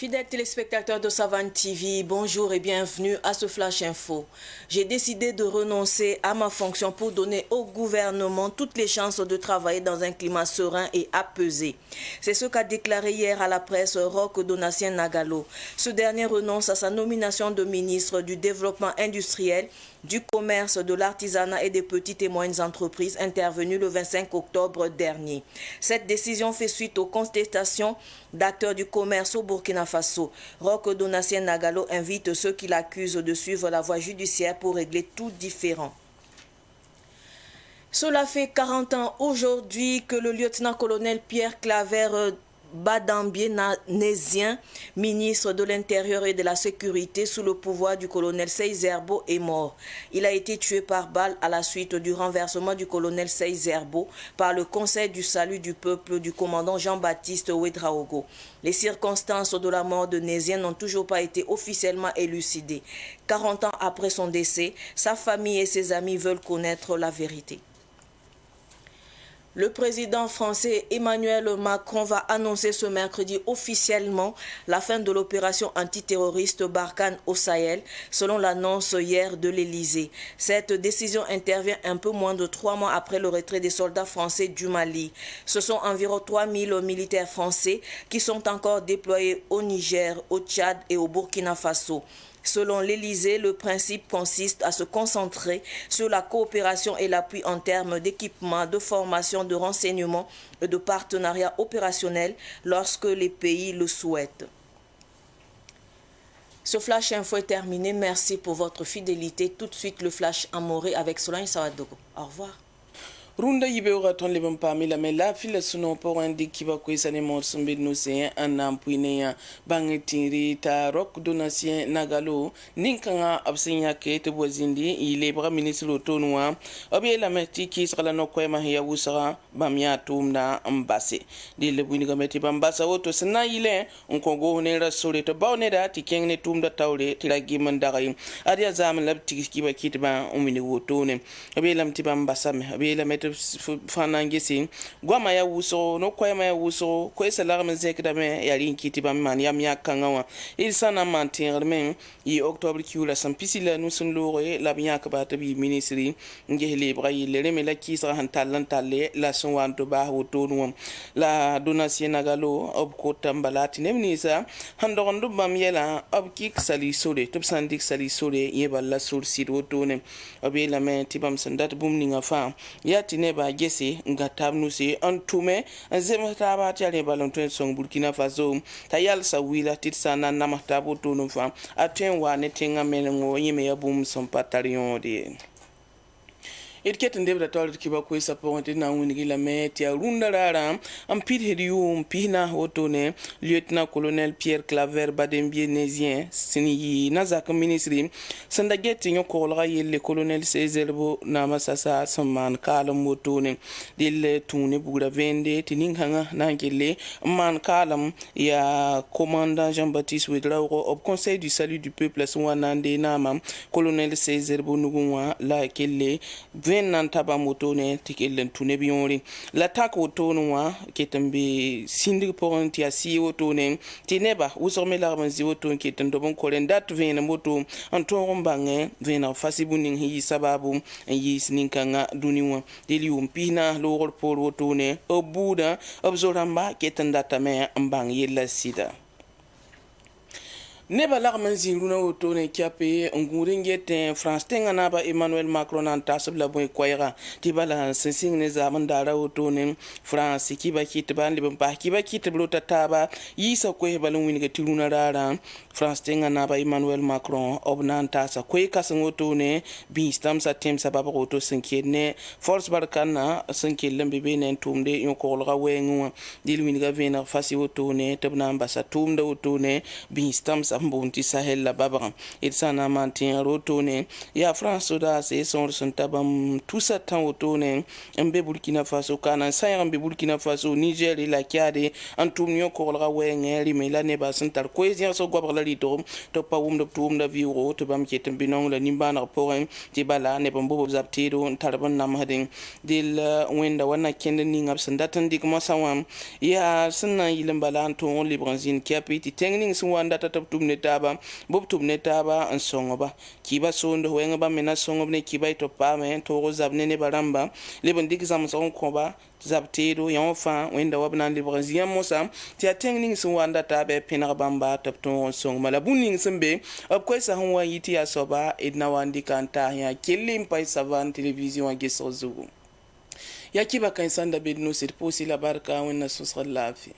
Fidèles téléspectateurs de Savane TV, bonjour et bienvenue à ce Flash Info. J'ai décidé de renoncer à ma fonction pour donner au gouvernement toutes les chances de travailler dans un climat serein et apaisé. C'est ce qu'a déclaré hier à la presse Roch Donatien Nagalo. Ce dernier renonce à sa nomination de ministre du Développement industriel, du commerce, de l'artisanat et des petites et moyennes entreprises intervenue le 25 octobre dernier. Cette décision fait suite aux contestations d'acteurs du commerce au Burkina Faso. Roch Donatien Nagalo invite ceux qui l'accusent de suivre la voie judiciaire pour régler tout différend. Cela fait 40 ans aujourd'hui que le lieutenant-colonel Pierre Claver Badambier-Nésien, ministre de l'Intérieur et de la Sécurité sous le pouvoir du colonel Seyzerbo, est mort. Il a été tué par balle à la suite du renversement du colonel Seyzerbo par le Conseil du salut du peuple du commandant Jean-Baptiste Ouédraogo. Les circonstances de la mort de Nésien n'ont toujours pas été officiellement élucidées. 40 ans après son décès, sa famille et ses amis veulent connaître la vérité. Le président français Emmanuel Macron va annoncer ce mercredi officiellement la fin de l'opération antiterroriste Barkhane au Sahel, selon l'annonce hier de l'Élysée. Cette décision intervient un peu moins de 3 mois après le retrait des soldats français du Mali. Ce sont environ 3000 militaires français qui sont encore déployés au Niger, au Tchad et au Burkina Faso. Selon l'Élysée, le principe consiste à se concentrer sur la coopération et l'appui en termes d'équipement, de formation, de renseignement et de partenariat opérationnel lorsque les pays le souhaitent. Ce Flash Info est terminé. Merci pour votre fidélité. Tout de suite, le Flash Amoré avec Solange Sawadogo. Au revoir. Runda yibe ora ton lebam pamila me la fila suno po wandi kiba ko isane mor sumbe no se anam puine ya bangetiri ta Roch Donatien Nagalo ninkanga absinya ke te bozindi ile bra ministre tonwa obi la meti ki sala no ko ma ya wusara bamya tumna ambase de le buni gameti bambasa woto sna ile on ko go ne rasore to bawne da ti kengne tumda tawle ti la giman dagay adia zam lab ti kiba kitba umini wotone obi lam ti bambasa me obi la meti fanangisi gwama ya wuso no kwema ya wuso ko esalar men zekda me ya linkiti bam man yam yakangawa il sana mantir men yi octobre ki la sampisila nu sun lore la biyak ba tabi ministry ngehele bray le me la kisra han talan talle la son wanto ba woto nu la Donatien Nagalo ob ko tambalati nemnisa handondo bam yela ob kik sali sore top sandik sali sore yeballa sur sit woto ne obe la men tibam sandat bum ninga fa yati ne ba gese nga tabnu se antume azema taba tiale balonton song Burkina Faso tayal sa wila titsana na matabo to no fa atwen wa ne tenga mengo yime ya bum son patarion de it ketten debra tawlet kiba ko isa ponte na woni la met ya runda rara am pid hedium pina hotone lieutenant colonel Pierre Claver Badambier-Nésien sini nazak ministry sanda getti nyoko la yelle colonel Seyzerbo na masasa saman kala motone dil tune bugura vende tininghanga nangele man kalam ya commandant Jean-Baptiste Ouédraogo au conseil du salut du peuple swanande nama colonel Seyzerbo nugunwa la kelle nan taba motone tikelen tune biori la tako tonwa ketambe sindir poranti asi otone tineba usorme la banzi oton ketan dobon kolen dat vena moto anton bange vena fasibuning hi sababu yi sninkanga duniwa delium pina lor por otone obuda obzoramba ketan data me ambang yella sida neba lagman ziruna otone kiape ngurengete France tenga ba Emmanuel Macron antasab la boy koyra tibala sensing ne zaman dara otone France kiba kitban libam ba kiba kitblo tataba yisa ko hebalun winga tiruna rara France tenga ba Emmanuel Macron obnanta sa koy kasan otone bi stam sa tem sababa oto senkene force barkana senkelem bebe nen tumde yon ko lga wengu dil winga vena fasi otone tabna ambasa tumda otone bi stam sa mbunti sahel la babam et sana mantin rotone ya france da se son tabam tout ça temps otone mbe burkina faso kana sayar mbe burkina faso niger la kiade antum nyo ko la wengeli me la ne ba santar cohésion so gobra la lito to pa wum do tum da viro to bam ketem binong la nimbana poren ti bala ne bambo zaptiro tarban nam hadin dil wenda wana kende ni ngab sandatan dik masawam ya sunna yilim bala anton libranzin kiapiti tengning suwanda tatap tum ne taba bob tum ne taba an songoba kiba sondo wenga ba mena songob ne kiba to pa me to zabne ne baramba lebon dik zam son koba zabtiro yon fa wenda wabna libranzin mosa ti tengning suwanda tabe penar bamba tapton song mala buning sembe ab ko sa hon yiti ya soba edna wandi kanta ya kelim pay savan television wa gesozu ya kiba kan sanda bedno sit posi la barka wonna susra lafi